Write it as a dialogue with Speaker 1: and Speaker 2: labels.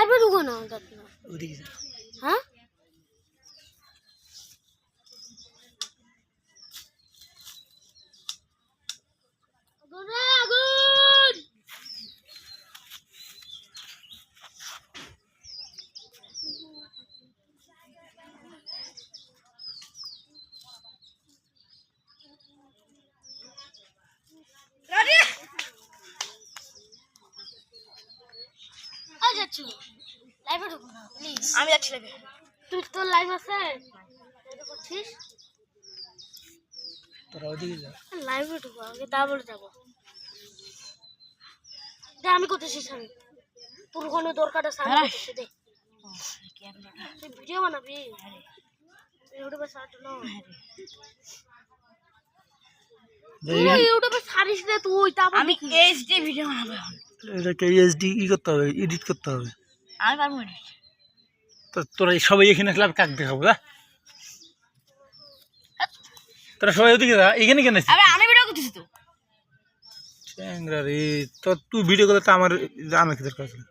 Speaker 1: লাইভে ঢুকো না
Speaker 2: ওদিকে যা।
Speaker 1: হ্যাঁ আগুন যাচ্ছি লাইভে ঢুকো না প্লিজ
Speaker 3: আমি যাচ্ছি লাইভে
Speaker 1: তুই তোর লাইভ আছে করছিস
Speaker 2: তোরা ওদিকে যা।
Speaker 1: লাইভে ঢুকো আগে তারপরে যাবো দে আমি করতেছি আমি তোর কোনো দরকারটা সামনে করতেছি দে তুই ভিডিও বানাবি ইউটিউবে সার্চ না ইউটিউবে সারিস রে তুই তারপর
Speaker 3: আমি এইচডি ভিডিও বানাবো এখন
Speaker 2: এটাকে এইচডি ই করতে হবে, এডিট করতে হবে।
Speaker 3: আমি পারবো না
Speaker 2: তো তোরা সবাই এখানে আসলে কাক দেখাবো যা। তোরা সবাই ওদিকে যা, এখানে কেন আছিস?
Speaker 3: আরে আমি ভিডিও করতেছি তো
Speaker 2: চ্যাংরা রে, তো তুই ভিডিও করলে তো আমার কি দরকার ছিল?